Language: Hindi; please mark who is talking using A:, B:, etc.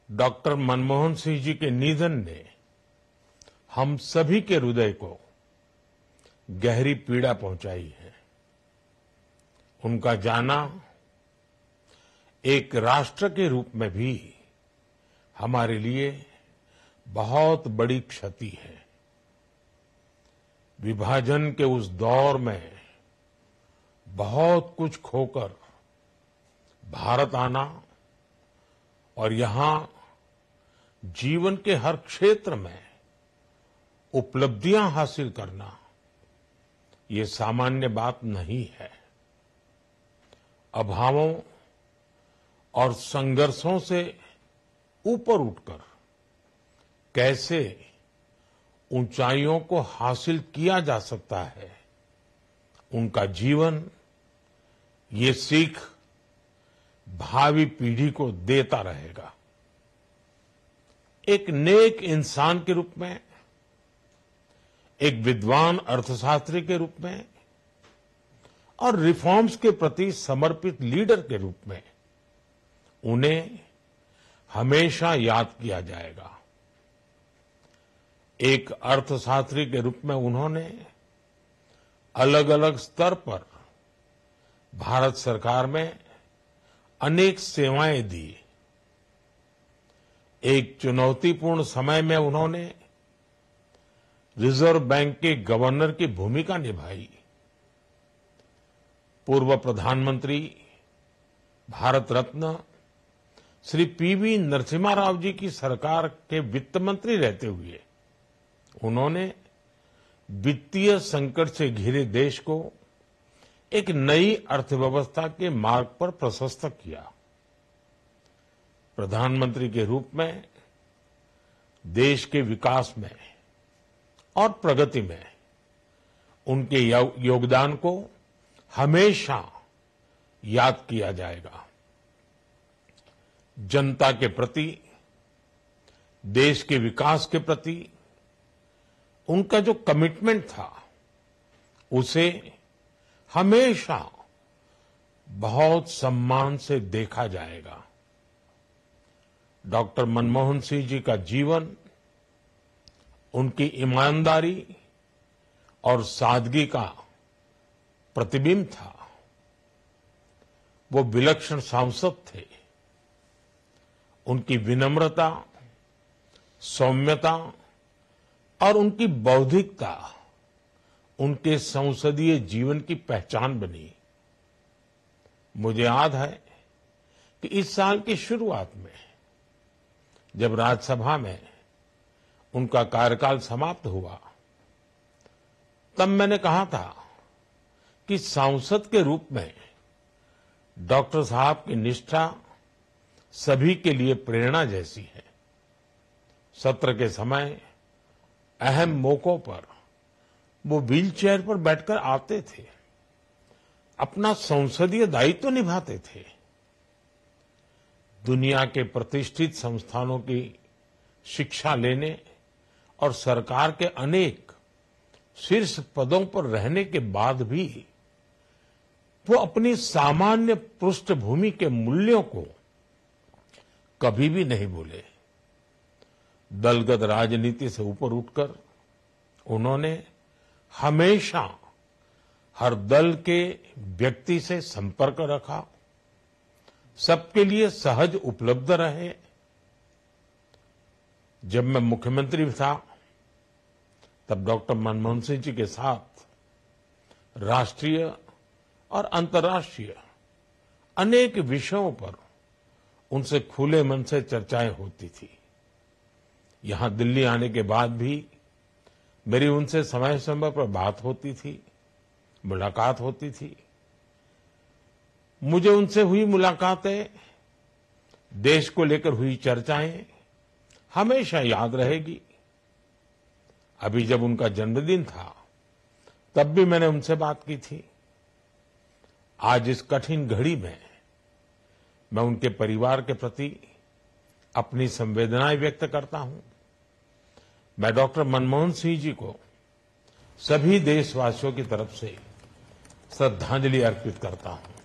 A: डॉक्टर मनमोहन सिंह जी के निधन ने हम सभी के हृदय को गहरी पीड़ा पहुंचाई है। उनका जाना एक राष्ट्र के रूप में भी हमारे लिए बहुत बड़ी क्षति है। विभाजन के उस दौर में बहुत कुछ खोकर भारत आना और यहां जीवन के हर क्षेत्र में उपलब्धियां हासिल करना ये सामान्य बात नहीं है। अभावों और संघर्षों से ऊपर उठकर कैसे ऊंचाइयों को हासिल किया जा सकता है, उनका जीवन ये सीख भावी पीढ़ी को देता रहेगा। एक नेक इंसान के रूप में, एक विद्वान अर्थशास्त्री के रूप में और रिफॉर्म्स के प्रति समर्पित लीडर के रूप में उन्हें हमेशा याद किया जाएगा। एक अर्थशास्त्री के रूप में उन्होंने अलग अलग स्तर पर भारत सरकार में अनेक सेवाएं दी। एक चुनौतीपूर्ण समय में उन्होंने रिजर्व बैंक के गवर्नर की भूमिका निभाई। पूर्व प्रधानमंत्री भारत रत्न श्री पीवी नरसिम्हा राव जी की सरकार के वित्त मंत्री रहते हुए उन्होंने वित्तीय संकट से घिरे देश को एक नई अर्थव्यवस्था के मार्ग पर प्रशस्त किया। प्रधानमंत्री के रूप में देश के विकास में और प्रगति में उनके योगदान को हमेशा याद किया जाएगा। जनता के प्रति, देश के विकास के प्रति उनका जो कमिटमेंट था उसे हमेशा बहुत सम्मान से देखा जाएगा। डॉक्टर मनमोहन सिंह जी का जीवन उनकी ईमानदारी और सादगी का प्रतिबिंब था। वो विलक्षण सांसद थे। उनकी विनम्रता, सौम्यता और उनकी बौद्धिकता उनके संसदीय जीवन की पहचान बनी। मुझे याद है कि इस साल की शुरुआत में जब राज्यसभा में उनका कार्यकाल समाप्त हुआ, तब मैंने कहा था कि सांसद के रूप में डॉक्टर साहब की निष्ठा सभी के लिए प्रेरणा जैसी है। सत्र के समय अहम मौकों पर वो व्हीलचेयर पर बैठकर आते थे, अपना संसदीय दायित्व निभाते थे। दुनिया के प्रतिष्ठित संस्थानों की शिक्षा लेने और सरकार के अनेक शीर्ष पदों पर रहने के बाद भी वो अपनी सामान्य पृष्ठभूमि के मूल्यों को कभी भी नहीं भूले। दलगत राजनीति से ऊपर उठकर उन्होंने हमेशा हर दल के व्यक्ति से संपर्क रखा, सबके लिए सहज उपलब्ध रहे। जब मैं मुख्यमंत्री था तब डॉक्टर मनमोहन सिंह जी के साथ राष्ट्रीय और अंतर्राष्ट्रीय अनेक विषयों पर उनसे खुले मन से चर्चाएं होती थी। यहां दिल्ली आने के बाद भी मेरी उनसे समय समय पर बात होती थी, मुलाकात होती थी। मुझे उनसे हुई मुलाकातें, देश को लेकर हुई चर्चाएं हमेशा याद रहेगी। अभी जब उनका जन्मदिन था तब भी मैंने उनसे बात की थी। आज इस कठिन घड़ी में मैं उनके परिवार के प्रति अपनी संवेदनाएं व्यक्त करता हूं। मैं डॉक्टर मनमोहन सिंह जी को सभी देशवासियों की तरफ से श्रद्धांजलि अर्पित करता हूं।